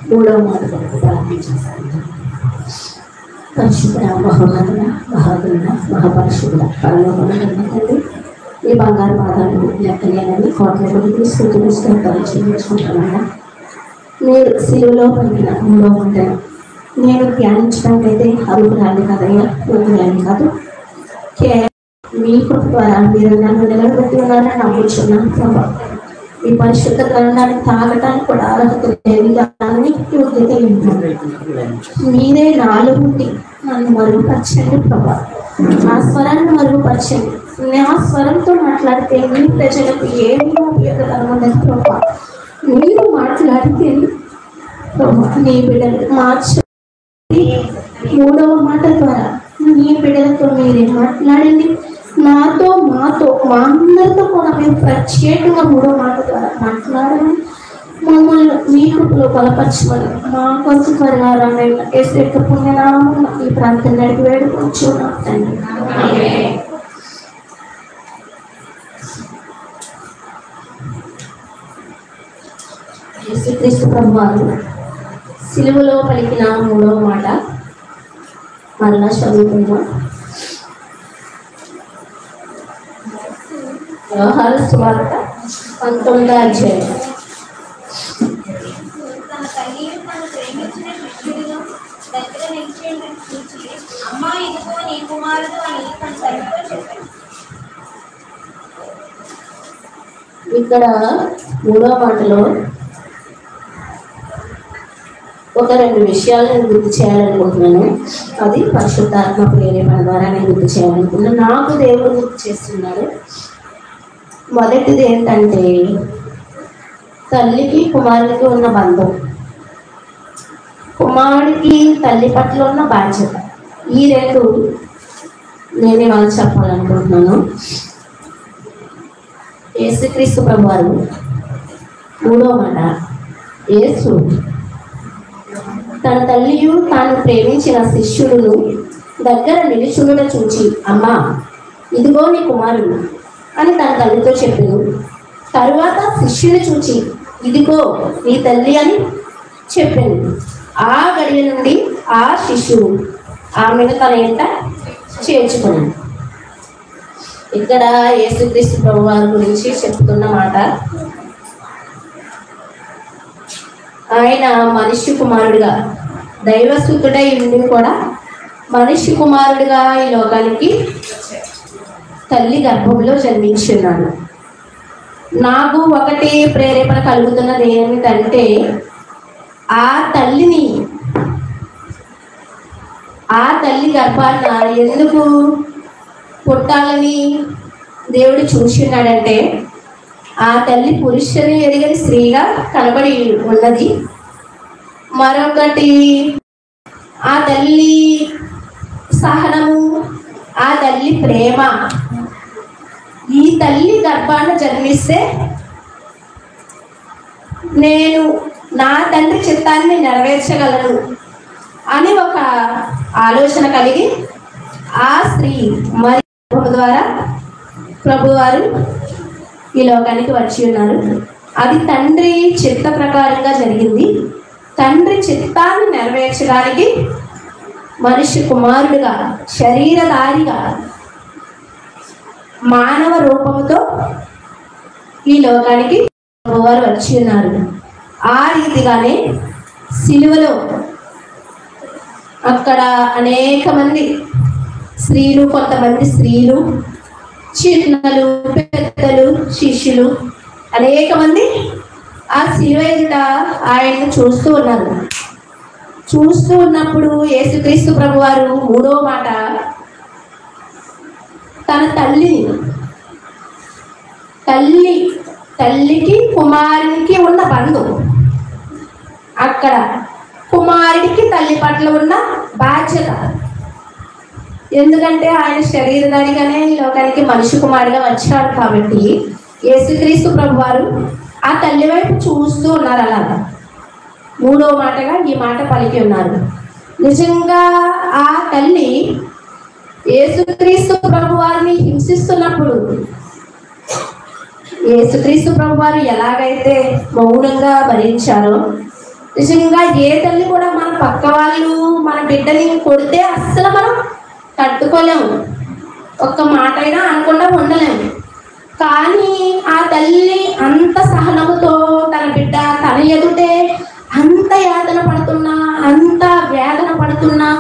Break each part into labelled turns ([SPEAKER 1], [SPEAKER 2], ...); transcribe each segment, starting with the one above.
[SPEAKER 1] మూడవ మాట ప్రారంభించేశాను. పరిశుద్ధ మహోన్నతుడ మహాగణుడ మహాపరిశుద్ధుడ పరలోకమున్న తండ్రి, ఈ బంగారు పాదాలు లెక్కలేనని కోట్ల కొద్ది స్థుతులు స్తోత్రాలు చెల్లించుకుంటున్నాను. మీరు సిలువలో పలికిన మూడవ మాటను నేను ధ్యానించడానికైతే అరుపురాలి కదయ్యా, ఊపిరాలి కాదు. కేవలం మీ కృప ద్వారా మీరు నన్ను నిలబెట్టి ఉన్నారని నమ్ముచున్నాను ప్రభా. ఈ పరిశుద్ధ గ్రంథాన్ని తాగటానికి కూడా అర్హత లేని దాన్ని యోగ్యత మీరే నాలో ఉండి నన్ను మరుగుపరచండి ప్రభా. ఆ స్వరాన్ని మరుగుపరచండి. నా స్వరంతో మాట్లాడితే మీ ప్రజలకు ఏమీ ఉపయోగకరం ఉండదు ప్రభా. మీరు మాట్లాడితే ప్రభా నీ బిడ్డలు మార్చు. మూడవ మాట ద్వారా నీ బిడ్డలతో మీరే మాట్లాడండి. నాతో మాతో మా అందరితో కూడా మీరు ప్రత్యేకంగా మూడో మాట ద్వారా మాట్లాడమని, మమ్మల్ని మీ కృపలో బలపరచమని, మా కొరకు త్వరగా రానైనా యేసు యొక్క పుణ్యనామం ఈ ప్రాంతం నడిపి వేడుకొంచున్నాం తండ్రి. యేసుక్రీస్తు ప్రభువారు సిలువలో పలికిన మూడవ మాట మరలా చదువుకుందాం. యోహాను సువార్త 19వ అధ్యాయం. ఇక్కడ మూడవ మాటలో ఒక రెండు విషయాలు నేను గుర్తు చేయాలనుకుంటున్నాను. అది పరిశుద్ధాత్మ ప్రేరేపణ ద్వారా నేను గుర్తు చేయాలనుకుంటున్నాను. నాకు దేవుడు గుర్తు చేస్తున్నాడు. మొదటిది ఏంటంటే తల్లికి కుమారుడికి ఉన్న బంధం, కుమారుడికి తల్లి పట్ల ఉన్న బాధ్యత. ఈ రెండు నేనే వాళ్ళు చెప్పాలనుకుంటున్నాను. యేసుక్రీస్తు ప్రభువారు మూడో మాట, యేసు తన తల్లియు తాను ప్రేమించిన శిష్యులను దగ్గర నిలుచుండుట చూచి, అమ్మా ఇదిగో నీ కుమారుడు అని తన తల్లితో చెప్పాను. తరువాత శిష్యుని చూచి, ఇదిగో నీ తల్లి అని చెప్పాను. ఆ గడియ నుండి ఆ శిష్యుడు ఆమెను తన ఎంట చేర్చుకున్నాడు. ఇక్కడ యేసుక్రీస్తు ప్రభువారి గురించి చెప్తున్న మాట, ఆయన మనిషి కుమారుడిగా దైవసుతుడై ఉండి కూడా మనిషి కుమారుడిగా ఈ లోకానికి తల్లి గర్భంలో జన్మించున్నాడు. నాకు ఒకటి ప్రేరేపణ కలుగుతున్నది ఏమిటంటే, ఆ తల్లి గర్భాన్న ఎందుకు పుట్టాలని దేవుడు చూస్తున్నాడంటే, ఆ తల్లి పురుషుని ఎదిగని స్త్రీగా కనబడి ఉన్నది. మరొకటి ఆ తల్లి సహనము, ఆ తల్లి ప్రేమ. ఈ తల్లి గర్భాన్ని జన్మిస్తే నేను నా తండ్రి చిత్తాన్ని నెరవేర్చగలను అని ఒక ఆలోచన కలిగి ఆ స్త్రీ మరి ద్వారా ప్రభువారు ఈ లోకానికి వచ్చి ఉన్నారు. అది తండ్రి చిత్త ప్రకారంగా జరిగింది. తండ్రి చిత్తాన్ని నెరవేర్చడానికి మనిషి కుమారుడిగా శరీరధారిగా మానవ రూపంతో ఈ లోకానికి ప్రభువారు వచ్చి ఉన్నారు. ఆ రీతిగానే సిలువలో అక్కడ అనేక మంది స్త్రీలు, కొంతమంది స్త్రీలు, చిన్నలు, పెద్దలు, శిష్యులు అనేక మంది ఆ సిలువ ఎదుట ఆయన్ని చూస్తూ ఉన్నారు. చూస్తూ ఉన్నప్పుడు యేసుక్రీస్తు ప్రభువారు మూడో మాట తన తల్లికి కుమారునికి ఉన్న బంధం, అక్కడ కుమారుడికి తల్లి పట్ల ఉన్న బాధ్యత. ఎందుకంటే ఆయన శరీరధారిగానే ఈ లోకానికి మనిషి కుమారుడిగా వచ్చాడు కాబట్టి యేసుక్రీస్తు ప్రభువారు ఆ తల్లి వైపు చూస్తూ ఉన్నారు. అలాగా మూడో మాటగా ఈ మాట పలికి ఉన్నారు. నిజంగా ఆ తల్లి యేసుక్రీస్తు ప్రభువారిని హింసిస్తున్నప్పుడు యేసుక్రీస్తు ప్రభువారు ఎలాగైతే మౌనంగా భరించారో నిజంగా ఏ తల్లి కూడా మన పక్క వాళ్ళు మన బిడ్డని కొడితే అస్సలు మనం తట్టుకోలేము, ఒక్క మాట అయినా అనకుండా ఉండలేము. కానీ ఆ తల్లి అంత సహనముతో తన బిడ్డ తన ఎదుటే అంత యాతన పడుతున్నా, అంత వేదన పడుతున్నా,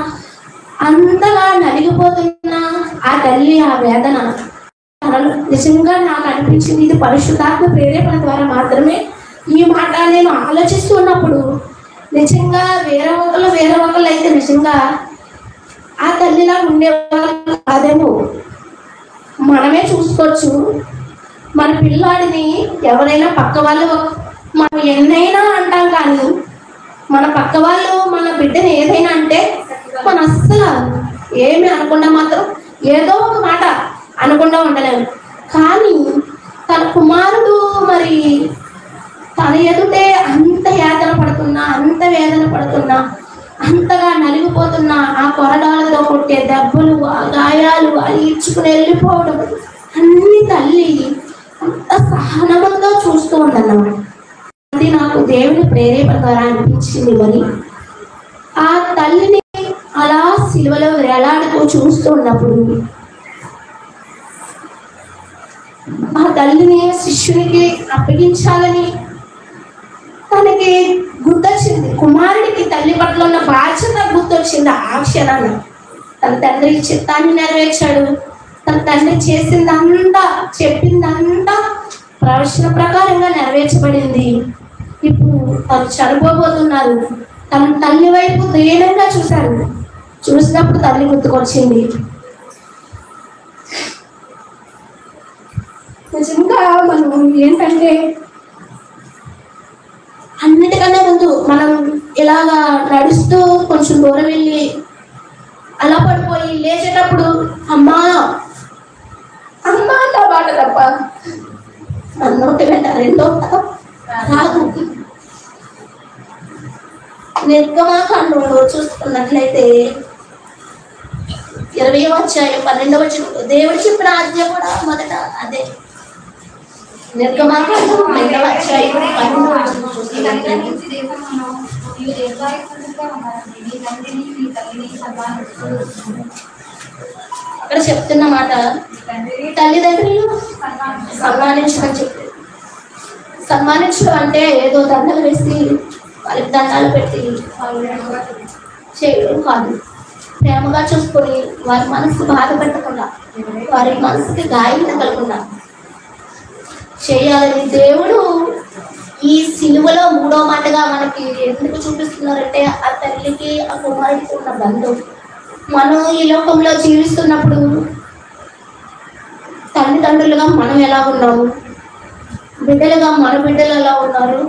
[SPEAKER 1] అంతగా నలిగిపోతున్నా ఆ తల్లి ఆ వేదన నిజంగా నాకు అనిపించింది ఇది పరిశుద్ధాత్మ ప్రేరేపణ ద్వారా మాత్రమే ఈ మాట నేను ఆలోచిస్తున్నప్పుడు నిజంగా వేరే ఒకళ్ళు అయితే నిజంగా ఆ తల్లిలా ఉండేవాళ్ళు కాదేమో. మనమే చూసుకోవచ్చు, మన పిల్లాడిని ఎవరైనా పక్క వాళ్ళు మనం ఎన్నైనా అంటాం, కానీ మన పక్క వాళ్ళు మన బిడ్డని ఏదైనా అంటే మన అస్సలు ఏమి అనకుండా మాత్రం ఏదో ఒక మాట అనకుండా ఉండలేము. కానీ తన కుమారుడు మరి తన ఎదుటే అంత యాతన పడుతున్నా, అంత వేదన పడుతున్నా, అంతగా నలిగిపోతున్నా, ఆ కొరడాలతో కొట్టే దెబ్బలు, ఆ గాయాలు, అది ఇచ్చుకుని వెళ్ళిపోవడం అన్ని తల్లి అంత సహనంతో చూస్తూ ఉందన్నమాట. అది నాకు దేవుని ప్రేరేపణ ద్వారా అనిపించింది. మరి ఆ తల్లిని అలా సిలువలో వేలాడుతూ చూస్తూ ఉన్నప్పుడు ఆ తల్లిని శిష్యునికి అప్పగించాలని తనకి గుర్తొచ్చింది. కుమారుడికి తల్లి పట్ల ఉన్న బాధ్యత గుర్తొచ్చింది. ఆ క్షణాన్ని తన తండ్రి చిత్తాన్ని నెరవేర్చాడు. తన తండ్రి చేసిందంతా, చెప్పిందంతా ప్రవచన ప్రకారంగా నెరవేర్చబడింది. ఇప్పుడు తను చనిపోబోతున్నారు. తన తల్లి వైపు దీనంగా చూశాడు. చూసినప్పుడు తల్లి గుర్తుకొచ్చింది. నిజంగా మనం ఏంటంటే అన్నిటికన్నా ముందు మనం ఇలాగా నడుస్తూ కొంచెం దూరం వెళ్ళి అలా పడిపోయి లేచేటప్పుడు అమ్మా అమ్మా అంట మాట తప్ప నోటి వెంట రెండో రాదు. నిర్గమాకాండంలో చూసుకున్నట్లయితే 20వ అధ్యాయం 12వ వచనం దేవుడు చెప్పిన ఆజ్ఞ కూడా మొదట అదే. నిర్గమాకాండం 2వ అధ్యాయం 12వ వచనం చూసుకున్నట్లయితే అక్కడ చెప్తున్న మాట తల్లిదండ్రులు సన్మానించమని చెప్పి, సన్మానించడం అంటే ఏదో దండలు వేసి వాళ్ళకి దండాలు పెట్టి చేయడం కాదు. ప్రేమగా చూసుకొని వారి మనసు బాధ పెట్టకుండా, వారి మనసుకి గాయం తగలకుండా చేయాలని దేవుడు ఈ సిలువలో 3వ మాటగా మనకి ఎందుకు చూపిస్తున్నారంటే ఆ తల్లికి ఆ కుమారుడికి ఉన్న బంధం. మనం ఈ లోకంలో జీవిస్తున్నప్పుడు తల్లిదండ్రులుగా మనం ఎలా ఉన్నాము, బిడ్డలుగా మన బిడ్డలు ఎలా ఉన్నారు,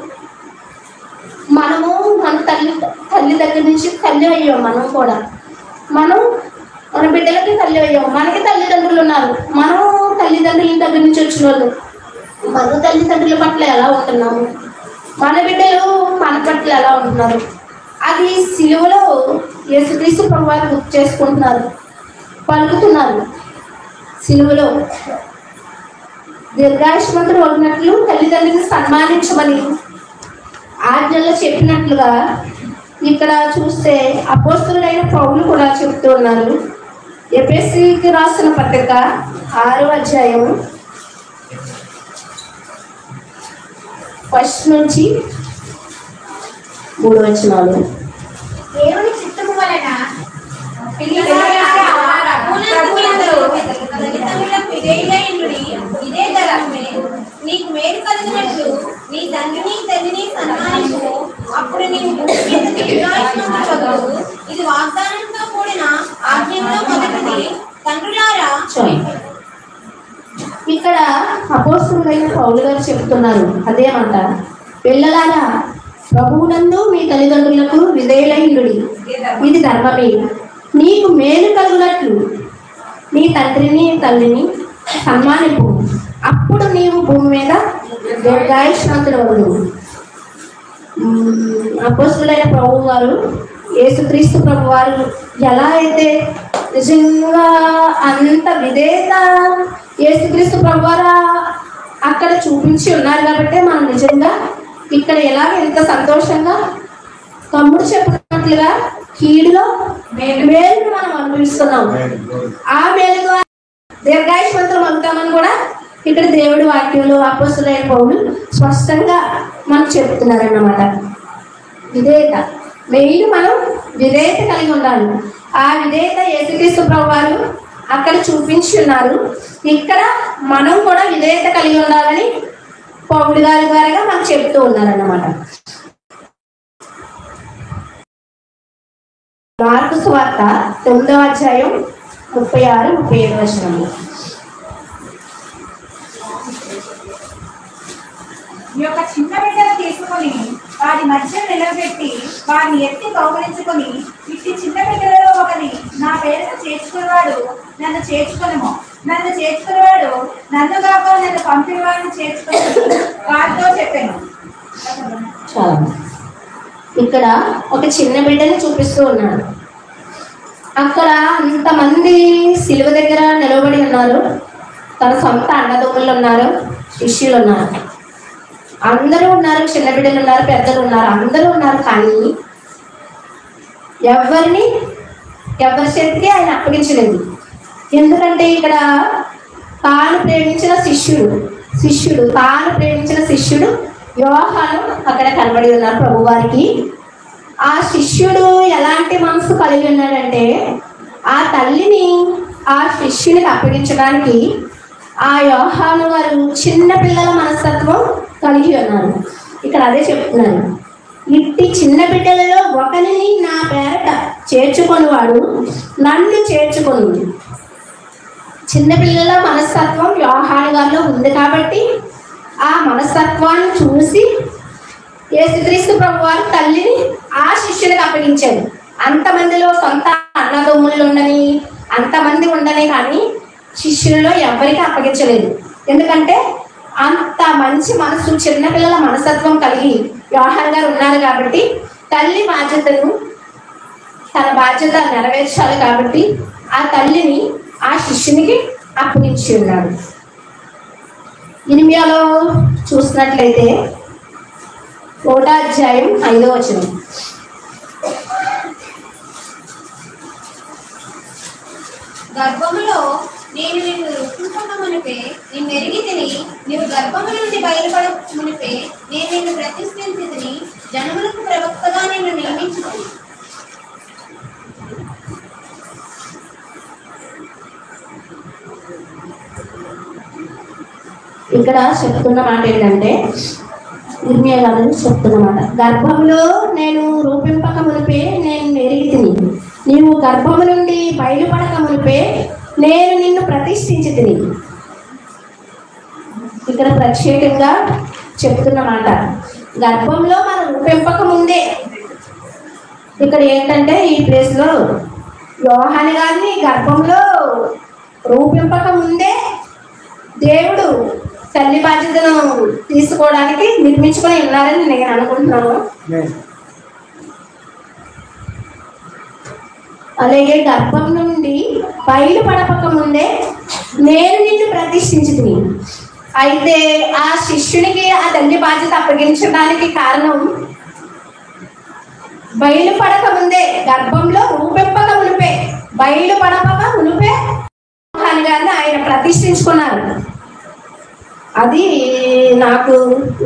[SPEAKER 1] మనము మన తల్లి దగ్గర నుంచి తల్లి అయ్యాం. మనం మన బిడ్డలకి తల్లి అయ్యాం. మనకి తల్లిదండ్రులు ఉన్నారు. మనం తల్లిదండ్రుల దగ్గర నుంచి వచ్చిన వాళ్ళు. మన తల్లిదండ్రుల పట్ల ఎలా ఉంటున్నాము, మన బిడ్డలు మన పట్ల ఎలా ఉంటున్నారు, అది సిలువలో యేసుక్రీస్తు ప్రభువారు గుర్తు చేసుకుంటున్నారు, పలుకుతున్నారు. సిలువలో దీర్ఘాయుష్మంతుడు ఉన్నట్లు తల్లిదండ్రులను సన్మానించమని ఆజ్ఞలో చెప్పినట్లుగా ఇక్కడ చూస్తే అపోస్తలుడైన పౌలు కూడా చెప్తూ ఉన్నారు. ఎఫెసీయులకు రాసిన పత్రిక 6వ అధ్యాయం 1 నుంచి 3 వచనాలు.
[SPEAKER 2] దేవుని చిత్తము వలన ఇదే ధర్మమే నీకు మేలు కలిగినట్లు నీ తండ్రిని తల్లిని సన్మానించు. అప్పుడు నీవు ఇది వాగ్దానంతో కూడిన ఆజ్ఞలో మొదటిది. తండ్రులారా,
[SPEAKER 1] ఇక్కడ అపోస్తలుడైన పౌలు గారు చెప్తున్నారు అదేమంట, పిల్లలారా ప్రభువునందు మీ తల్లిదండ్రులకు విధేయులైండుడి, ఇది ధర్మమే. నీకు మేలు కలుగునట్లు నీ తండ్రిని తల్లిని సన్మానింపు, అప్పుడు నీవు భూమి మీద దీర్ఘాయుష్మంతుడవదు. అపోస్తలుడైన ప్రభువు గారు యేసుక్రీస్తు ప్రభు వారు ఎలా అయితే నిజంగా అంత విధేయత యేసుక్రీస్తు ప్రభు వారు అక్కడ చూపించి ఉన్నారు కాబట్టి మనం నిజంగా ఇక్కడ ఎలాగ ఎంత సంతోషంగా చూసినట్లుగా కీడులో మేలును మనం అనుభవిస్తున్నాం. ఆ మేలు ద్వారా దీర్ఘాయుష్మంతులం అవుతామని కూడా ఇక్కడ దేవుడి వాక్యంలో అపోస్తలుడైన పౌలు స్పష్టంగా మనకు చెప్తున్నారన్నమాట. విధేయత మెయిన్ మనం విధేయత కలిగి ఉండాలి. ఆ విధేయత యేసుక్రీస్తు ప్రభువారు అక్కడ చూపించి ఉన్నారు. ఇక్కడ మనం కూడా విధేయత కలిగి ఉండాలని పౌలు గారి ద్వారా మనకు చెప్తూ ఉన్నారన్నమాట. మార్కు సువార్త 9వ అధ్యాయం 36-37 వచనములు.
[SPEAKER 2] ఈ యొక్క చిన్న బిడ్డను తీసుకొని వారి మధ్య నిలబెట్టి వారిని ఎత్తి కౌగిలించుకొని, ఇట్టి చిన్న బిడ్డలలో ఒకరి నా పేరును చేర్చుకునేవాడు నన్ను చేర్చుకునేమో, నన్ను చేర్చుకునేవాడు నన్ను కాక నన్ను పంపిన వాడిని చేర్చుకుని వారితో చెప్పాను.
[SPEAKER 1] చాలా ఇక్కడ ఒక చిన్న బిడ్డని చూపిస్తూ ఉన్నాడు. అక్కడ అంతమంది శిలువ దగ్గర నిలబడి ఉన్నారు. తన సొంత అన్నదమ్ములు ఉన్నారు, శిష్యులు ఉన్నారు, అందరూ ఉన్నారు, చిన్న బిడ్డలు ఉన్నారు, పెద్దలు ఉన్నారు, అందరూ ఉన్నారు. కానీ ఎవరి చేతికి ఆయన అప్పగించలేదు. ఎందుకంటే ఇక్కడ తాను ప్రేమించిన శిష్యుడు యోహాను అక్కడ కనబడి ఉన్నారు ప్రభు వారికి. ఆ శిష్యుడు ఎలాంటి మనసు కలిగి ఉన్నాడంటే ఆ తల్లిని ఆ శిష్యునికి అప్పగించడానికి ఆ యోహాను గారు చిన్న పిల్లల మనస్తత్వం కలిగి ఉన్నారు. ఇక్కడ అదే చెప్తున్నారు, ఇట్టి చిన్న బిడ్డలలో ఒకరిని నా పేరట చేర్చుకొనివాడు నన్ను చేర్చుకొని. చిన్న పిల్లల మనస్తత్వం యోహాను గారిలో ఉంది కాబట్టి ఆ మనస్తత్వాన్ని చూసి యేసుక్రీస్తు ప్రభువారు తల్లిని ఆ శిష్యులకు అప్పగించాడు. అంతమందిలో సొంత అన్నదమ్ముళ్ళు ఉండని, అంతమంది ఉండని, కానీ శిష్యులలో ఎవరికి అప్పగించలేదు. ఎందుకంటే అంత మంచి మనసు, చిన్నపిల్లల మనస్తత్వం కలిగి యోహాను గారు ఉన్నారు కాబట్టి తల్లి తన బాధ్యత నెరవేర్చాలి కాబట్టి ఆ తల్లిని ఆ శిష్యునికి అప్పగించి ఉన్నాడు. ఇర్మియాలో చూసినట్లయితే 1వ అధ్యాయం 5వ వచనం.
[SPEAKER 2] గర్భములో నేను నిన్ను రూపింపక మునిపే నిన్ను ఎరిగి తిని, నీవు గర్భము నుండి బయలుపడ మునిపే నేను నిన్ను ప్రతిష్ఠించి తిని, జనములకు ప్రవక్తగా నిన్ను నియమించుకుని.
[SPEAKER 1] ఇక్కడ చెప్తున్న మాట ఏంటంటే, ఇర్మియా గారు చెప్తున్న మాట, గర్భంలో నేను రూపింపక మునిపే నేను ఎరిగి తిని, నీవు గర్భము నుండి బయలుపడక మునిపే నేను నిన్ను ప్రతిష్ఠించి తిని. ఇక్కడ ప్రత్యేకంగా చెప్తున్న మాట, గర్భంలో మనం రూపింపక ముందే. ఇక్కడ ఏంటంటే ఈ ప్లేస్లో యోహాను గారిని గర్భంలో రూపింపక ముందే దేవుడు తల్లి బాధ్యతను తీసుకోవడానికి నిర్మించుకొని ఉన్నారని నేను అనుకుంటున్నాను. అలాగే గర్భం నుండి బయలుపడక ముందే నేను నిన్ను ప్రతిష్ఠించుకుని. అయితే ఆ శిష్యునికి ఆ తల్లి బాధ్యత అప్పగించడానికి కారణం, బయలుపడక ముందే, గర్భంలో రూపింపక మునిపే, బయలుపడక మునిపే గారిని ఆయన ప్రతిష్ఠించుకున్నారు. అది నాకు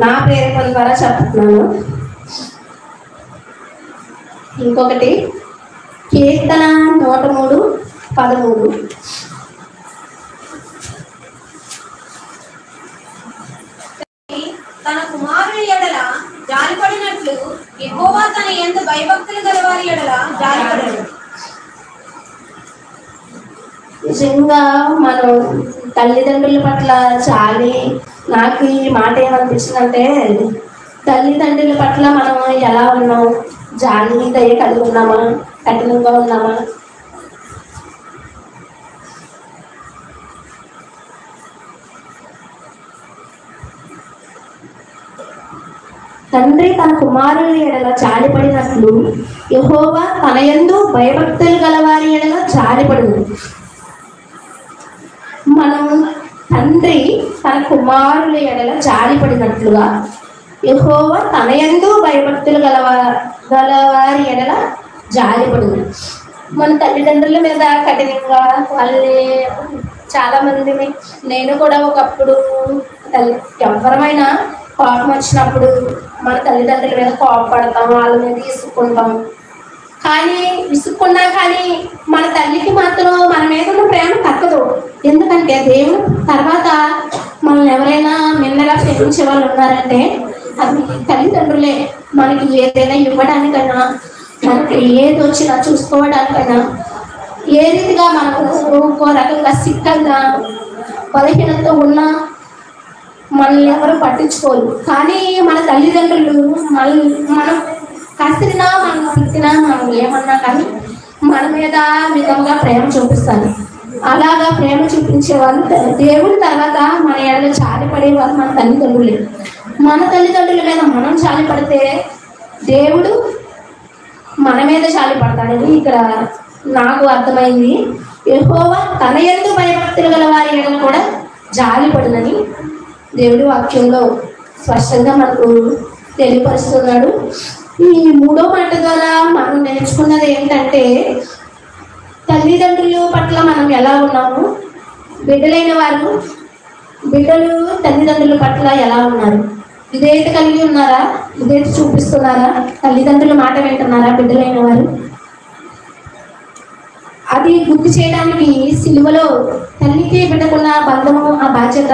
[SPEAKER 1] నా ప్రేరేపణ ద్వారా చెప్తున్నాను. ఇంకొకటి కీర్తన 103:13.
[SPEAKER 2] తన కుమారుని ఎడల జాలిపడినట్లు యెహోవా తన యందు భయభక్తులు గలవారి ఎడల జాలిపడడు.
[SPEAKER 1] నిజంగా మనం తల్లిదండ్రుల పట్ల జాలి, నాకు ఈ మాట ఏమనిపిస్తుందంటే, తల్లిదండ్రుల పట్ల మనం ఎలా ఉన్నాం, జాలి దయ కలిగి ఉన్నామా, కఠినంగా ఉన్నామా? తండ్రి తన కుమారుని ఎడల జాలిపడినట్లు యెహోవా తన యందు భయభక్తులు గలవారి ఎడల జాలిపడును. మనం తండ్రి తన కుమారుల ఎడల జాలిపడినట్లుగా యెహోవా తన యందు భయభక్తులు గలవారి ఎడల జాలిపడును. మన తల్లిదండ్రుల మీద కఠినంగా వాళ్ళని చాలా మందిని, నేను కూడా ఒకప్పుడు ఎవరమైనా కోపం వచ్చినప్పుడు మన తల్లిదండ్రుల మీద కోపపడతాం, వాళ్ళ మీద విసుక్కుంటాం. కానీ విసుక్కున్నా కానీ మన తల్లికి మాత్రం మన మీద ఉన్న ప్రేమ తగ్గదు. ఎందుకంటే దేవుడు తర్వాత మనల్ని ఎవరైనా మిన్నగా ప్రేమించే వాళ్ళు ఉన్నారంటే అది తల్లిదండ్రులే. మనకి ఏదైనా ఇవ్వడానికైనా, మనకి ఏది వచ్చినా చూసుకోవడానికైనా, ఏ రీతిగా మనకు ఇంకో రకంగా సిక్కగా బలహీనతో ఉన్నా మనల్ని ఎవరు పట్టించుకోరు. కానీ మన తల్లిదండ్రులు మనం కసిరినా, మనం తిట్టినా, మనం ఏమన్నా కానీ మన మీద విధంగా ప్రేమ చూపిస్తారు. అలాగా ప్రేమ చూపించే వాళ్ళు దేవుడి తర్వాత మన ఏళ్ళ జాలిపడే వాళ్ళు మన తల్లిదండ్రులే. మన తల్లిదండ్రుల మీద మనం జాలిపడితే దేవుడు మన మీద జాలిపడతాడని ఇక్కడ నాకు అర్థమైంది. యెహోవా తన యందు భయభక్తులు గల వారి మీద కూడా జాలిపడునని దేవుడి వాక్యంలో స్పష్టంగా మనకు తెలియపరుస్తున్నాడు. ఈ మూడో మాట ద్వారా మనం నేర్చుకున్నది ఏంటంటే, తల్లిదండ్రుల పట్ల మనం ఎలా ఉన్నాము, బిడ్డలైన వారు బిడ్డలు తల్లిదండ్రుల పట్ల ఎలా ఉన్నారు, విధేయత కలిగి ఉన్నారా, విధేయత చూపిస్తున్నారా, తల్లిదండ్రుల మాట వింటున్నారా బిడ్డలైన వారు? అది గుర్తు చేయడానికి సిలువలో తల్లికి బిడ్డకున్న బంధము, ఆ బాధ్యత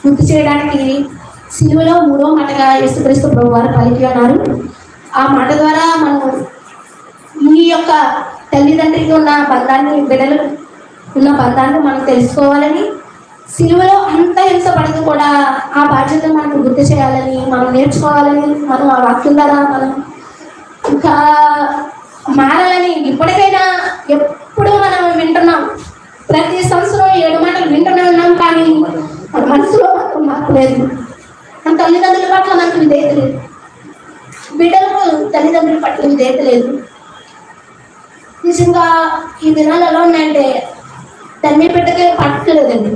[SPEAKER 1] గుర్తు చేయడానికి సిలువలో మూడో మాటగా యేసుక్రీస్తు ప్రభు వారు పలికి ఉన్నారు. ఆ మాట ద్వారా మనం ఈ యొక్క తల్లిదండ్రికి ఉన్న బంధాన్ని, బిడ్డలు ఉన్న బంధాన్ని మనం తెలుసుకోవాలని, సిలువలో అంత హింసపడుతూ కూడా ఆ బాధ్యత మనకు గుర్తు చేయాలని, మనం నేర్చుకోవాలని, మనం ఆ వాక్యం ద్వారా మనం ఇంకా మారాలని. ఇప్పటికైనా ఎప్పుడు మనం వింటున్నాం, ప్రతి సంవత్సరం 7 మాటలు వింటూనే ఉన్నాం, కానీ మన మనసులో మాత్రం మార్పు లేదు. మన తల్లిదండ్రుల పట్ల మనకు విధేయత లేదు, బిడ్డలకు తల్లిదండ్రుల పట్ల విధేయత లేదు. నిజంగా ఈ దినాలు ఎలా ఉన్నాయంటే తల్లి బిడ్డకే పట్టలేదండి.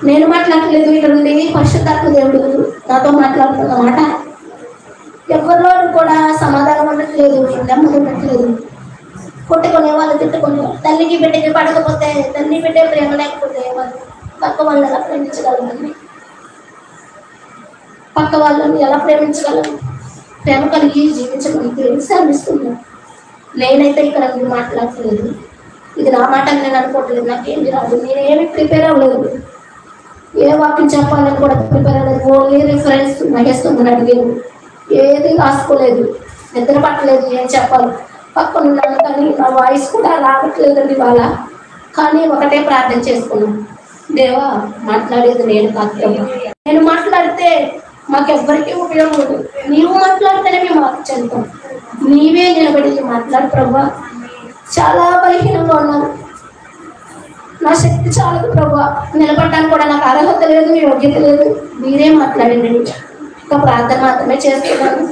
[SPEAKER 1] నేను మాట్లాడలేదు, ఇక్కడ నుండి పరిశుద్ధాత్మ దేవుడు నాతో మాట్లాడుతున్న మాట ఎవరిలో కూడా సమాధానం ఉండట్లేదు, నెమ్మది ఉండట్లేదు. కొట్టుకునే వాళ్ళు, తిట్టుకునే వాళ్ళు, తల్లికి బిడ్డకి పడకపోతే, తల్లి బిడ్డ ప్రేమ లేకపోతే వాళ్ళు పక్క వాళ్ళని ఎలా ప్రేమించగలరు? పక్క వాళ్ళని ఎలా ప్రేమించగలరు? ప్రేమ కలిగి జీవించగలిగితే శ్రమిస్తున్నాను. నేనైతే ఇక్కడ మీరు మాట్లాడలేదు, ఇది నా మాట నేను అనుకోవట్లేదు, నాకేమి రాదు, నేనేమి ప్రిపేర్ అవ్వలేదు, ఏ వాక్యం చెప్పాలని కూడా ప్రిపేర్ అవ్వలేదు. ఓన్లీ రిఫరెన్స్ మహేస్తుంది అడిగాను, ఏది రాసుకోలేదు, నిద్ర పట్టలేదు, ఏం చెప్పాలి పక్కన ఉన్నాను. కానీ నా వాయిస్ కూడా రావట్లేదండి ఇవాళ. కానీ ఒకటే ప్రార్థన చేసుకున్నాను, దేవా మాట్లాడేది నేను కాదు, నేను మాట్లాడితే మాకెవ్వరికీ ఉపయోగం లేదు, నీవు మాట్లాడితేనే మేము మాకు చెందుతాం, నీవే నిలబడి మాట్లాడు ప్రభా. చాలా బలహీనంగా ఉన్నాను, నా శక్తి చాలదు ప్రభా, నిలబడడానికి కూడా నాకు అర్హత లేదు, యోగ్యత లేదు, మీరే మాట్లాడండి. ఒక ప్రార్థన మాత్రమే చేస్తున్నాను.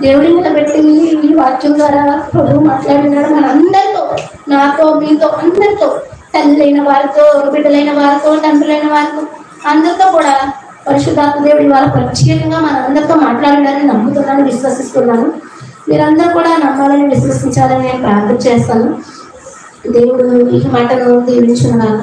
[SPEAKER 1] దేవుడి నిలబెట్టి ఈ వాక్యం ద్వారా ప్రభు మాట్లాడినాడు మనందరితో, నాతో, మీతో, అందరితో, తల్లిలైన వారితో, బిడ్డలైన వారితో, తండ్రులైన వారితో, అందరితో కూడా పరిశుద్ధాత్మ దేవుడి వారు ప్రత్యేకంగా మనందరితో మాట్లాడాలని నమ్ముతున్నాను, విశ్వసిస్తున్నాను. మీరందరూ కూడా నమ్మాలని, విశ్వసించాలని నేను ప్రార్థన చేస్తాను. దేవుడు ఈ మాటను దీవించున్నాను.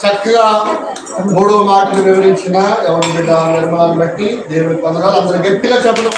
[SPEAKER 3] చక్కగా 3 మాటలు వివరించిన ఎవరి బిడ్డ నిర్మలాన్ని బట్టి దేవుడికి వందనాలు. అందరూ గట్టిగా చెప్పడం.